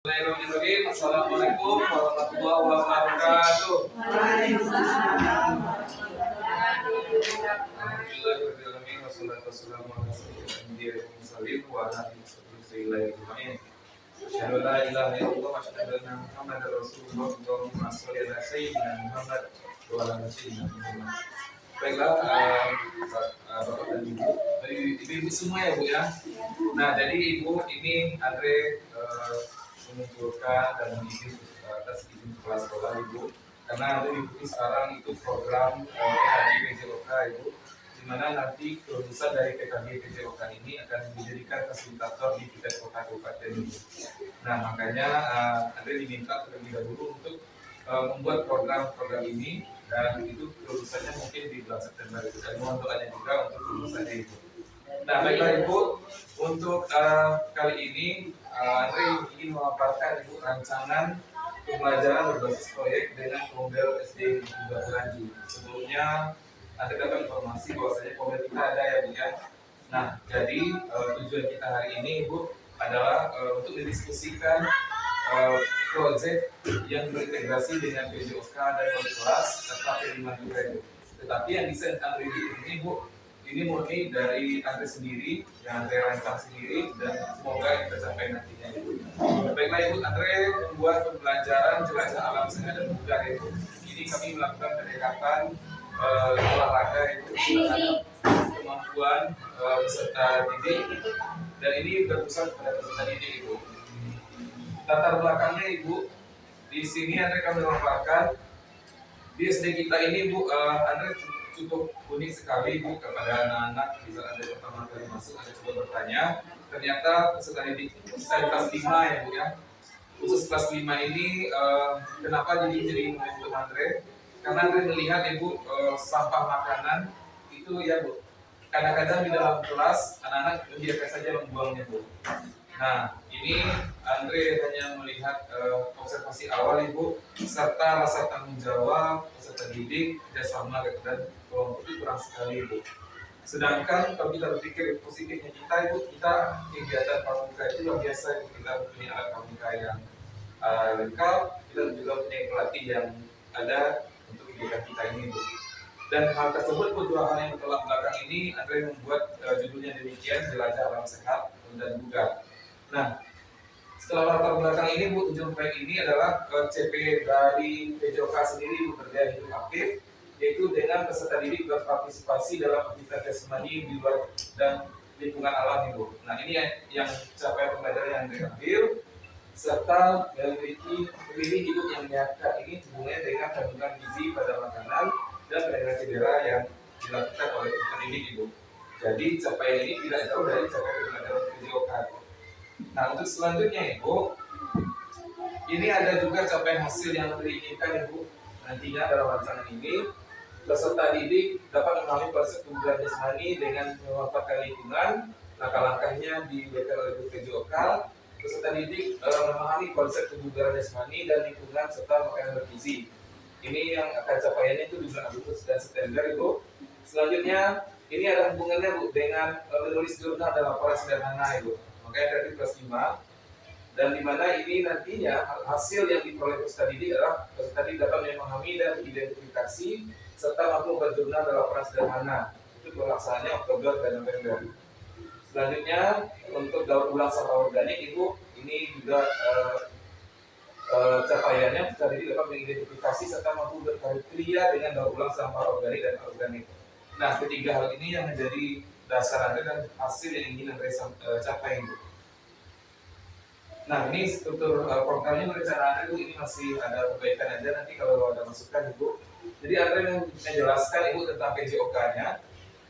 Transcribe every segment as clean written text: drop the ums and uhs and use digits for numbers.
Bismillahirrahmanirrahim. Assalamualaikum warahmatullahi wabarakatuh. Alhamdulillahirrahmanirrahim. Wassalatu wassalamu ala rasulillah wa ala alihi ajmain. Asyhadu an la ilaha illallah wa asyhadu anna Muhammadar Rasulullah. Allahumma shalli ala sayyidina Muhammad wa ala ali sayyidina Muhammad. Baiklah, Bapak dan Ibu, ibu semua ya Bu ya. Nah, jadi Ibu ini Andre mengumpulkan dan mengirim atas izin kepala sekolah Ibu, karena Andre mengikuti sekarang itu program PKB PJOK Ibu, di mana nanti kelulusan dari PKB PJOK ini akan dijadikan fasilitator di tingkat kota kabupaten Ibu. Nah, makanya Andre diminta terlebih dahulu untuk membuat program-program ini, dan itu kelulusannya mungkin di bulan September itu, dan mohon doanya juga untuk kelulusannya Ibu. Nah, baiklah Ibu, untuk kali ini Andre ingin memaparkan Ibu rancangan pembelajaran berbasis proyek dengan Kombel SD Bunda Beranji. Sebelumnya Andre dapat informasi bahwasanya Kombel kita ada ya Bu ya. Nah, jadi tujuan kita hari ini Ibu adalah untuk mendiskusikan proyek yang berintegrasi dengan PJOK dan wali kelas serta P5 juga Ibu. Tetapi yang desain Andre ini Bu, ini murni dari Andre sendiri, yang Andre rancang sendiri, dan semoga kita capai nantinya Ibu. Baiklah Ibu, Andre membuat pembelajaran jelajah alam sehat dan bugar Ibu. Ini kami melakukan pendekatan olahraga Ibu terhadap kemampuan peserta didik, dan ini berpusat pada peserta didik Ibu. Latar belakangnya Ibu, di sini Andre kami memaparkan di SD kita ini Bu, Andre cukup unik sekali Bu kepada anak-anak. Bisa Anda pertama kali masuk, Anda coba bertanya, ternyata peserta didik kita di kelas 5 ya Bu ya. Khusus kelas 5 ini kenapa jadi momentum Andre? Karena Andre melihat Ibu sampah makanan itu ya Bu, kadang-kadang di dalam kelas anak-anak membiarkan saja membuangnya Bu. Nah, ini Andre hanya melihat observasi awal Ibu, serta rasa tanggung jawab peserta didik, kerjasama dan kelompok itu kurang sekali Ibu. Sedangkan kalau kita berpikir positifnya kita Ibu, kita kegiatan pramuka itu luar biasa Ibu. Kita punya alat pramuka yang lengkap, kita juga punya pelatih yang ada untuk kegiatan kita ini Ibu. Dan hal tersebut Bu, dua hal yang bertolak belakang ini Andre membuat judulnya demikian, jelajah alam sehat dan bugar. Nah, setelah latar belakang ini Bu, tujuan proyek ini adalah CP dari PJOK sendiri bekerja hidup aktif, yaitu dengan peserta didik berpartisipasi dalam aktivitas jasmani di luar dan lingkungan alam Ibu. Nah, ini yang capaian pembelajaran yang diambil, serta memilih hidup yang menyehatkan. Ini hubungannya dengan kandungan gizi pada makanan dan penanganan cedera yang dilakukan oleh peserta didik Ibu. Jadi capaian ini tidak jauh dari capaian pembelajaran PJOK. Nah, untuk selanjutnya Ibu, ini ada juga capaian hasil yang diinginkan Ibu. Nantinya dalam rancangan ini, peserta didik dapat memahami konsep kebugaran jasmani dengan memanfaatkan lingkungan. Langkah-langkahnya diberikan oleh PJOK. Peserta didik memahami konsep kebugaran jasmani dan lingkungan serta makanan bergizi. Ini yang akan capaiannya itu di bulan Agustus dan September Ibu. Selanjutnya, ini ada hubungannya Bu dengan menulis jurnal dan laporan sederhana Ibu. Makanya dari kelas 5, dan di mana ini nantinya hasil yang diperoleh peserta didik adalah peserta didik dapat memahami dan identifikasi serta mampu berjurnal dan laporan sederhana. Itu pelaksanaannya Oktober dan November. Selanjutnya untuk daur ulang sampah organik Ibu, ini juga capaiannya peserta didik dapat mengidentifikasi serta mampu berkarya dengan daur ulang sampah organik dan organik. Nah, ketiga hal ini yang menjadi dasar Anda dan hasil yang ingin Anda capai Ibu. Nah, ini struktur programnya perencanaan Ibu, ini masih ada perbaikan aja, nanti kalau ada masukan Ibu. Jadi Anda menjelaskan Ibu tentang PJOK-nya.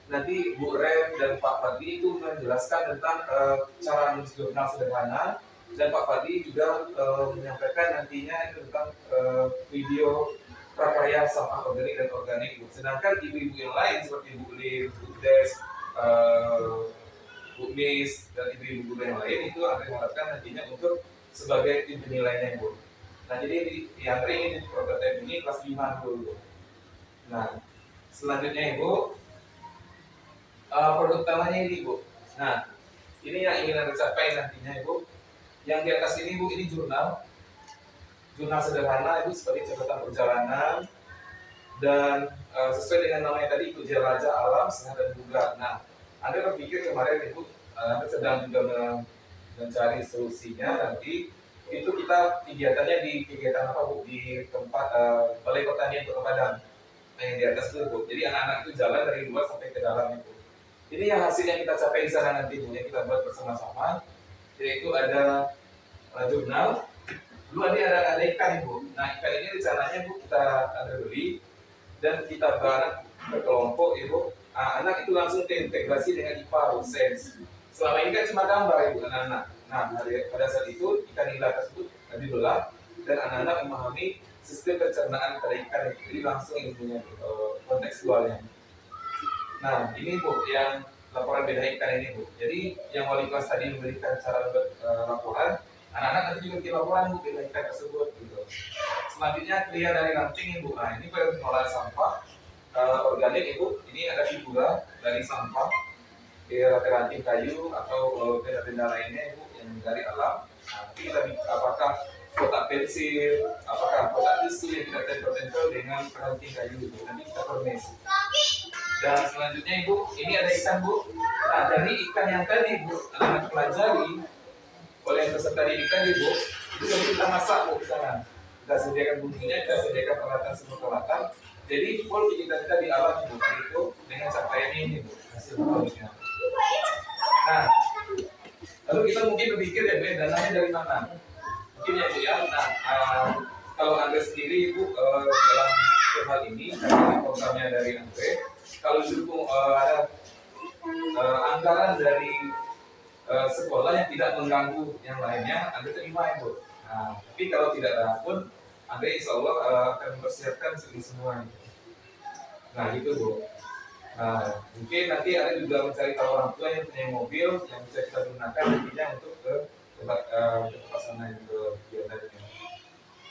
Nanti Bu Rev dan Pak Fadli itu menjelaskan tentang cara menulis jurnal sederhana, dan Pak Fadli juga menyampaikan nantinya itu tentang video prakarya sampah organik dan organik Ibu. Sedangkan ibu-ibu yang lain seperti Bu Lim, Bu Des, Bu Miss, dan ibu-ibu yang lain itu akan diharapkan nantinya untuk sebagai tim penilainya Ibu. Nah, jadi di Andre ini di prototipe ini kelas 5 dulu. Nah, selanjutnya Ibu, produk utamanya ini Ibu. Nah, ini yang ingin Anda capai nantinya Ibu. Yang di atas ini Bu, ini jurnal sederhana Ibu, seperti catatan perjalanan dan sesuai dengan namanya tadi, ikut jelajah alam, sehat dan bugar. Nah, Anda berpikir kemarin Ibu, Anda sedang juga mencari solusinya. Nanti itu kita kegiatannya di kegiatan apa Bu? Di tempat Balai Pertanian Kota Padang. Nah, yang di atas itu Bu. Jadi anak-anak itu jalan dari luar sampai ke dalam itu. Ini yang hasilnya kita capai di sana nanti Bu, yang kita buat bersama-sama, yaitu ada jurnal. Dulu ada ikan Ibu. Nah, ikan ini rencananya Bu kita beli dan kita bareng berkelompok Ibu. Anak itu langsung terintegrasi dengan IPA, sains. Selama ini kan cuma gambar Ibu, anak-anak. Nah, pada saat itu ikan nila tersebut dibelah dan anak-anak memahami sistem pencernaan pada ikan. Jadi langsung ilmunya kontekstualnya. Nah, ini Bu yang laporan beda ikan ini Bu. Jadi yang wali kelas tadi memberikan cara laporan, anak-anak nanti juga bikin laporan Bu beda ikan tersebut gitu. Selanjutnya clear dari ranting Ibu. Nah, ini pengelolaan sampah organik Ibu. Ini ada figura dari sampah ranting kayu atau benda-benda lainnya Ibu yang dari alam. Nah, kita apakah kotak pensil, apakah kotak tisu yang kita tempel-tempel dengan ranting kayu Ibu. Nanti kita permisi. Dan selanjutnya Ibu, ini ada ikan Bu. Nah, dari ikan yang tadi Bu, anak-anak pelajari oleh peserta didikan Ibu, itu kita masak Bu di sana. Kita sediakan bumbunya, kita sediakan peralatan semua peralatan. Jadi full kita di alam Bu, itu dengan capaian ini Bu, hasil produknya. Nah, lalu kita mungkin berpikir ya Bu, dananya dari mana? Mungkin ya Bu ya. Nah, kalau Anda sendiri Ibu dalam hal ini, programnya dari Andre, kalau didukung ada anggaran dari sekolah yang tidak mengganggu yang lainnya, Anda terima Ibu. Nah, tapi kalau tidak ada pun, Anda insya Allah akan mempersiapkan semua. Nah, gitu Bu. Nah, mungkin nanti Anda juga mencari tahu orang tua yang punya mobil yang bisa kita gunakan nantinya untuk ke tempat sana ke kegiatannya.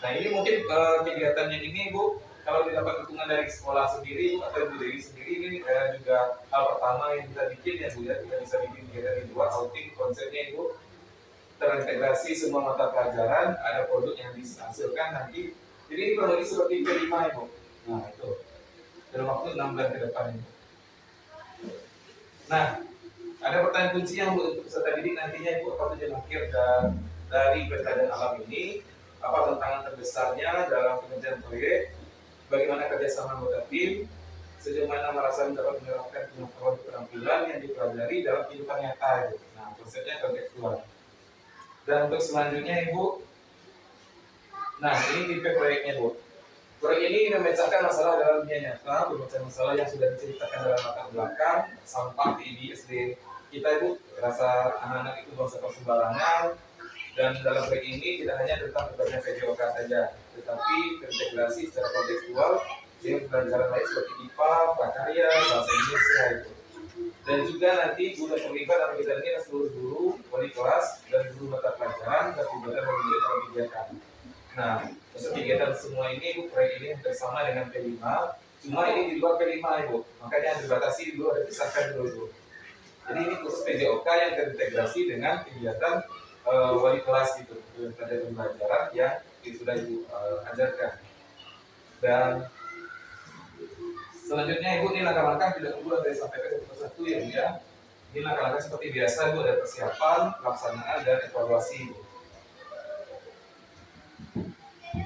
Nah, ini mungkin kegiatannya ini Bu, kalau didapat dukungan dari sekolah sendiri atau Ibu Dewi sendiri, ini juga hal pertama yang kita bikin ya Bu ya. Kita bisa bikin kegiatan di luar, outing, konsepnya Ibu terintegrasi semua mata pelajaran, ada produk yang dihasilkan nanti. Jadi ini kurang lebih seperti P5 Ibu. Nah, itu dalam waktu 6 bulan ke depan Ibu. Nah, ada pertanyaan kunci yang untuk peserta didik nantinya Ibu, apa tujuan akhir dari Peta Alam ini, apa tantangan terbesarnya dalam pengerjaan proyek, bagaimana kerjasama anggota tim, sejauh mana merasa dapat menerapkan pengetahuan keterampilan yang dipelajari dalam kehidupan nyata Ibu. Nah, konsepnya kontekstual. Dan untuk selanjutnya Ibu, nah ini tipe proyeknya Bu. Proyek ini memecahkan masalah dalam dunia nyata, memecahkan masalah yang sudah diceritakan dalam latar belakang, sampah di SD kita Ibu, rasa anak-anak itu buang sampah sembarangan. Dan dalam proyek ini tidak hanya tentang berbagi PJOK saja, tetapi terintegrasi secara kontekstual dengan pelajaran lain seperti IPA, prakarya, bahasa Indonesia itu. Dan juga nanti guru terlibat dalam kegiatan ini adalah seluruh guru, wali kelas, dan guru mata pelajaran, dan kegiatan memilih dalam kegiatan. Nah, untuk kegiatan semua ini Ibu, proyek ini bersama dengan P5, cuma ini di luar P5 Ibu, makanya dibatasi dulu, ada pisahkan dulu Ibu. Jadi ini khusus PJOK yang terintegrasi dengan kegiatan wali kelas gitu, pada pembelajaran yang sudah Ibu ajarkan. Dan selanjutnya Ibu, ini langkah-langkah tidak perlu dari sampai ke satu ya Bu ya. Ini langkah-langkah seperti biasa Bu, ada persiapan, pelaksanaan, dan evaluasi Bu.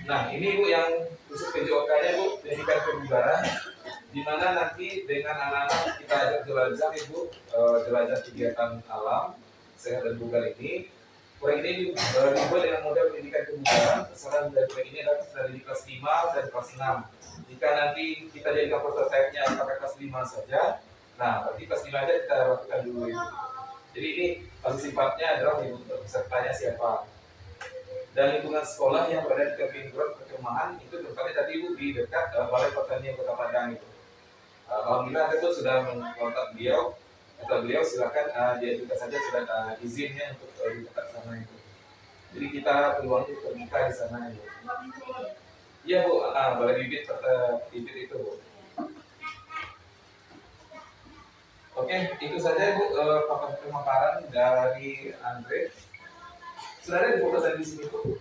Nah, ini Bu yang khusus PJOK-nya Bu, pendidikan kebugaran, di mana nanti dengan anak-anak kita ajak jelajah Ibu, jelajah kegiatan alam, sehat dan bugar ini. Proyek ini dibuat dengan model pendidikan kebugaran. Sasaran dari proyek ini adalah dari kelas 5 dan kelas 6. Jika nanti kita jadikan prototipe-nya pakai kelas 5 saja, nah berarti kelas 5 aja kita lakukan dulu Ibu. Jadi ini masih sifatnya adalah untuk pesertanya siapa. Dan lingkungan sekolah yang berada di Kebun Perkemahan itu tempatnya tadi Ibu di dekat Balai Pertanian Kota Padang itu. Alhamdulillah itu sudah mengontak beliau. Kata beliau silakan diajukan saja sudah izinnya untuk di tempat sana itu. Jadi kita peluang itu terbuka di sana Ibu. Iya Bu, balai bibit bibit itu Bu. Oke, itu saja Bu pemaparan dari Andre. Sudah ada di foto tadi di sini Bu.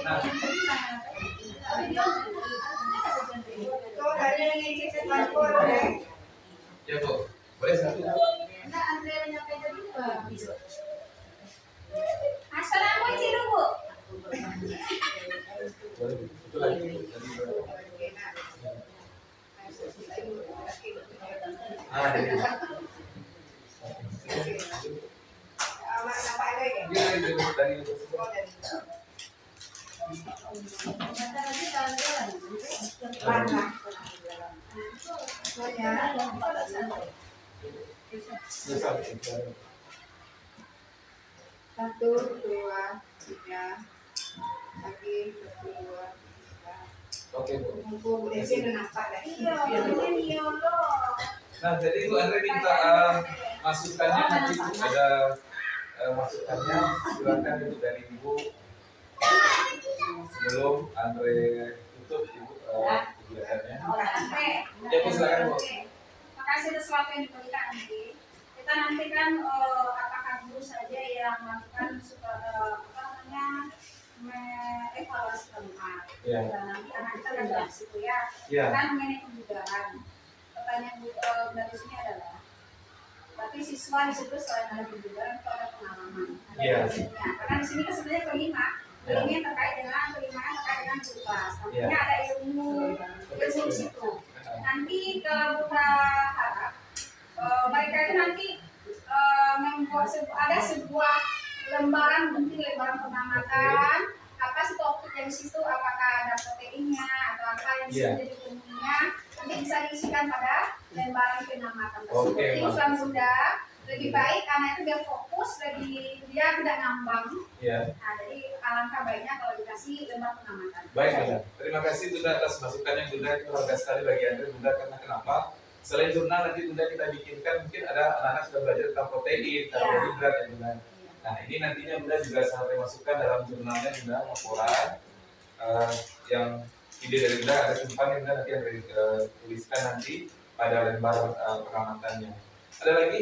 Nah, ya Bu, boleh satu. Assalamualaikum Bu. Boleh, itu lagi. Ah, jadi. Satu, dua, tiga, lagi berdua, tiga. Oke Bu. Mumpung Bu Desi udah nampak dah. Nah, jadi Bu Andre minta masukannya nanti Bu ada masukannya silakan Ibu dari Ibu sebelum Andre tutup Ibu kegiatannya. Ya Bu silakan Bu. Makasih atas waktu yang diberikan nanti. Kita nanti kan apakah guru saja yang melakukan evaluasi tempat. Ya. Dan nanti anak kita kan dari situ ya. Ya. Kan mengenai kebugaran. Pertanyaan dari sini adalah, berarti siswa di situ selain ada kebugaran itu ada pengalaman. Ada Iya. Karena di sini kan sebenarnya kelima. Kelima yang terkait dengan kelimaan terkait dengan tugas. Nantinya ada ilmu di situ. Nanti kalau kita harap mereka itu nanti membuat ada sebuah lembaran, mungkin lembaran pengamatan apa sih topik yang di situ, apakah ada proteinnya atau apa yang menjadi ilmunya, nanti bisa diisikan pada lembaran pengamatan tersebut. Oke, Jadi usaha muda lebih baik karena itu dia fokus, lebih dia tidak ngambang. Ya. Nah, jadi alangkah baiknya kalau dikasih lembar pengamatan. Baik Bunda, terima kasih Bunda atas masukannya Bunda, itu berharga sekali bagi Anda Bunda, karena kenapa? Selain jurnal nanti Bunda kita bikinkan, mungkin ada anak-anak sudah belajar tentang protein, karbohidrat ya Bunda. Nah ini nantinya Bunda juga sampai masukkan dalam jurnalnya Bunda, laporan yang ide dari Bunda ada simpan Bunda, nanti yang tuliskan nanti pada lembar pengamatannya. Ada lagi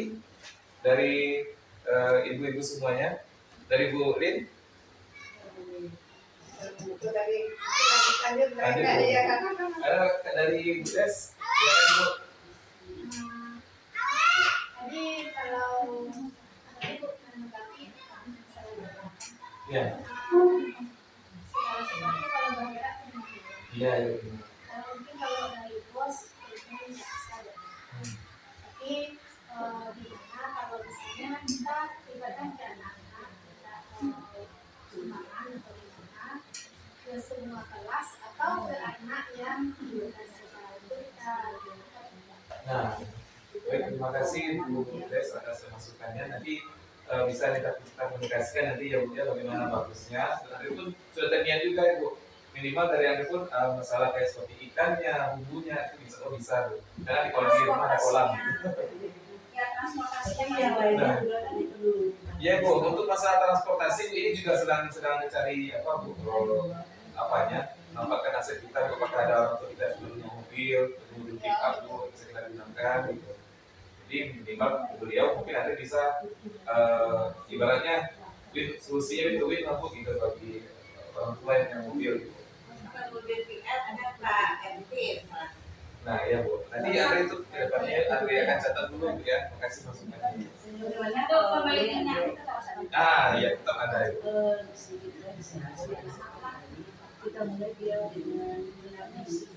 dari ibu-ibu semuanya, dari Bu Lin? Itu dari lanjut mereka ya kan. Ada dari Bu Des? Silakan Bu. Jadi kalau ibu menanggapi Ya. segala sesuatu kalau bergerak Iya. mungkin kalau dari bos itu bisa ada. Tapi di mana kalau misalnya kita libatkan ke anak-anak, kita sumbangan atau di mana ke semua kelas atau ke anak yang bukan secara itu kita. Nah, baik, terima kasih Bu Des atas masukannya. Nanti bisa kita komunikasikan nanti ya Bu ya bagaimana bagusnya. Dan Anda pun sudah terniat juga ya Bu. Minimal dari Anda pun masalah kayak seperti ikannya, bumbunya itu bisa Bu. Karena di kolam di rumah ada kolam. Ya transportasinya yang masih lainnya juga kan itu. Ya Bu, untuk masalah transportasi ini juga sedang mencari apa Bu, apanya? Nampakkan aset kita, apakah ada untuk kita sebelumnya mobil pick up Bu, bisa kita gunakan gitu. Jadi minimal beliau mungkin nanti bisa ibaratnya solusinya itu win lah Bu gitu bagi orang tua yang punya mobil gitu. Bukan mobil pick up, ada Pak MT. Nah ya Bu, nanti Andre itu kedepannya Andre akan catat dulu Bu ya. Makasih masukannya. Sebenarnya tuh pembeliannya kita tahu saja. Iya tetap ada itu. Kita mulai dia dengan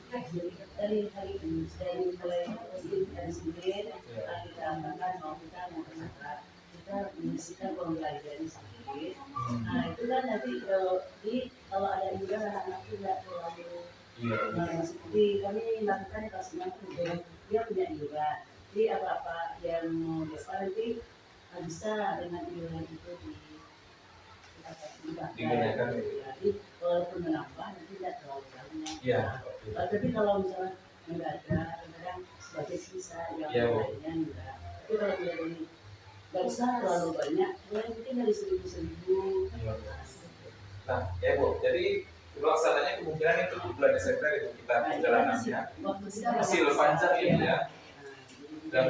dari hari ini, dari mulai musim dari sini kita amankan mau kita mau kenapa kita mengisikan pembelajaran sedikit. Nah itu kan nanti kalau ada juga anak-anak tidak terlalu seperti kami lakukan kelas 6 dia punya iuran. Jadi apa-apa yang mau dapat nanti bisa dengan iuran itu digunakan. Jadi walaupun menambah nanti tidak terlalu banyak. Iya. Tapi kalau misalnya nggak ada, kadang sebagai sisa yang lainnya enggak. Tapi kalau dari nggak usah terlalu banyak, mungkin dari 1.000. Nah, ya Bu, jadi pelaksananya kemungkinan itu bulan Desember itu kita perjalanannya masih panjang ini ya. Dan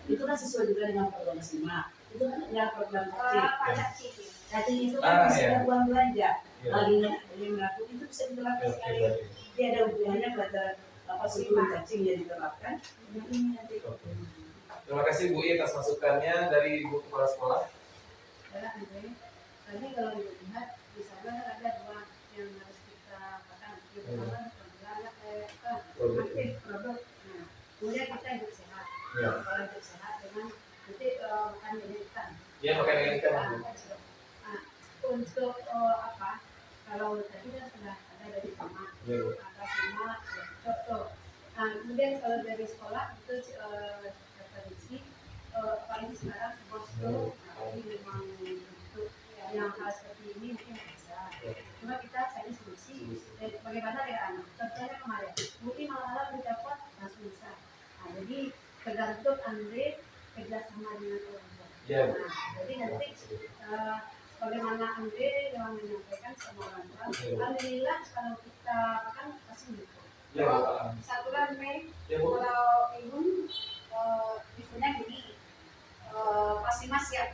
itu kan sesuai juga dengan program SMA. itu kan nggak program kecil. pajak cicil. Cacing itu Ah, kan masih iya. ada uang belanja. Iya. Lagi yang ngaku itu bisa diterapkan Oke, sekali. baik. Dia ada hubungannya pada apa sebelum cacing yang diterapkan. Yang ini nanti. Oke. Terima kasih Bu I atas masukannya dari Ibu Kepala Sekolah. Ya, Andre. Tadi kalau dilihat di sana ada dua yang harus kita katakan. Yang pertama produk. Nah, kemudian kita hidup sehat. Iya. Kalau hidup sehat dengan nanti makan dari ikan. Iya, makan dengan ikan. Bu. Nah, untuk apa? Kalau tadi kan sudah ada dari mama, Iya, Bu. ada semua contoh. Nah, kemudian kalau dari sekolah itu tradisi paling sekarang bosku, ini memang untuk yang hal seperti ini mungkin bisa. Cuma kita cari solusi. Bagaimana dengan anak? Contohnya kemarin, mungkin malam mendapat langsung bisa. Nah, jadi tergantung Andre kerjasama dengan orang tua. Iya, Bu. Nah, jadi nanti bagaimana Andre yang menyampaikan sama orang tua. Alhamdulillah kalau kita kan pasti gitu. Iya, Bu. Paham. Satuan Mei, Iya, Bu. kalau ibu isunya gini, pasti mas siap.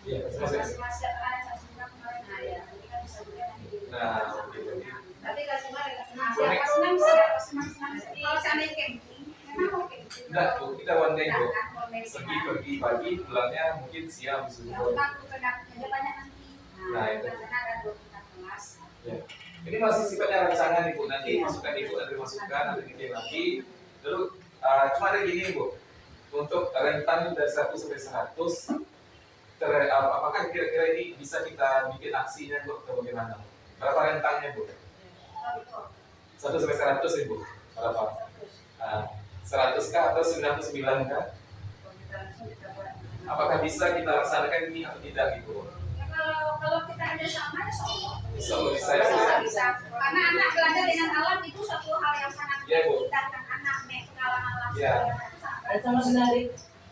Iya, terima kasih. Pasti mas siap karena saya sudah kemarin. Nah ya, nanti kan bisa juga nanti di. Nah, oke. Tapi kasih mas siap, pasti mas siap, pasti mas siap. Kalau seandainya kayak begini, memang oke. Enggak, Bu. Kita one day, Bu. Nah, kalau dari Pergi pagi, pulangnya mungkin siang ya subuh. udah aku aja banyak nanti. Nah, itu. Karena ada 2 kita kelas. Ya. Ini masih sifatnya rancangan Ibu. Nanti masukan Ibu, nanti masukan, nanti bikin lagi. Lalu cuma ada gini Bu. Untuk rentan dari 1 sampai 100, apakah kira-kira ini bisa kita bikin aksinya Bu atau bagaimana? Berapa rentangnya Bu? Oh, itu. 1 sampai 100 Ibu. Berapa? 100 kah atau 99 kah? Kalau kita langsung kita buat. Apakah bisa kita laksanakan ini atau tidak gitu? Ya, kalau kita ada sama ya sama. Bisa Bu, bisa ya. Bisa. Karena anak belajar dengan alat itu satu hal yang sangat Iya, Bu. meningkatkan anak pengalaman langsung. Iya. Ada sama menarik.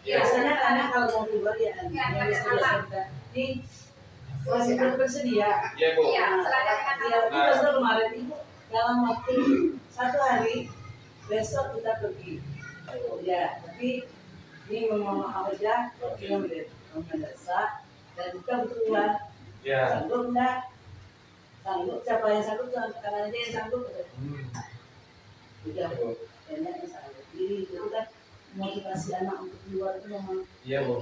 Iya. Biasanya anak kalau mau keluar ya, Iya, yang ada biasa kita di sudah bersedia. Iya Bu. Iya, selada dengan Ya, alat. kita sudah kemarin ibu dalam waktu 1 hari besok kita pergi. Ya, tapi ini memang aja kita mendesak dan kita butuh uang. Ya. Sanggup enggak? Sanggup, siapa yang sanggup karena dia yang sanggup. Udah, enak yang sanggup. Jadi itu kan motivasi anak untuk keluar itu memang Iya Bu.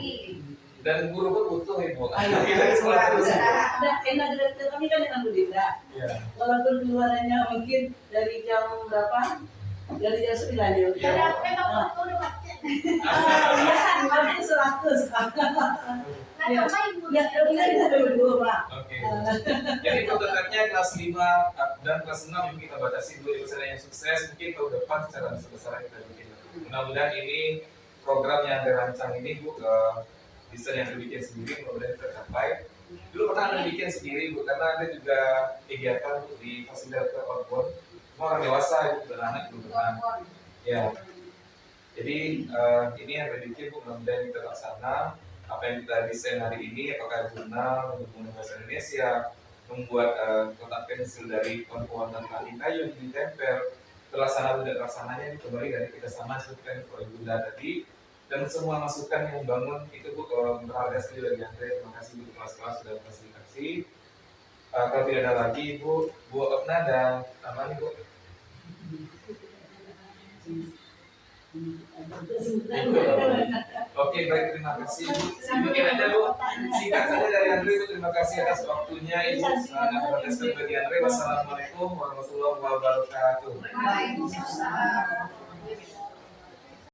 Dan guru pun butuh Ibu. ayo Kita di sekolah terus. nah, enak direktur kami kan dengan Bu Dinda. Iya. Walaupun keluarannya mungkin dari jam berapa? Dari jam 9 ya. Iya. Biasa kami 100. Ya, ya, kita berdua, Pak. Oke. Jadi untuk tetapnya kelas 5 dan kelas 6 yang kita batasi dulu misalnya yang sukses mungkin tahun depan secara besar-besaran kita bikin. Mudah-mudahan ini program yang dirancang ini Bu bisa yang dibikin sendiri mudah-mudahan tercapai. Dulu pernah ada bikin sendiri Bu karena ada juga kegiatan Bu, di fasilitas outbound. Semua orang dewasa Bu dan anak belum pernah. Ya. Jadi ini yang dibikin Bu mudah-mudahan kita laksana. Apa yang kita desain hari ini, apakah jurnal untuk menggunakan bahasa Indonesia, membuat kotak pensil dari pohon dan kayu yang ditempel, terlaksana tidak terlaksananya itu kembali dari kita sama seperti yang Bunda tadi, dan semua masukan yang membangun itu Bu berharga sekali bagi Andre. Terima kasih Bu kelas-kelas sudah fasilitasi. Kalau tidak ada lagi Bu Opna dan tambahan Bu. Oke, baik, terima kasih Bu. Mungkin aja Bu, singkat saja dari Andre Bu. Terima kasih atas waktunya Ibu. Terima kasih bagi Andre. Wassalamualaikum warahmatullahi wabarakatuh. Waalaikumsalam.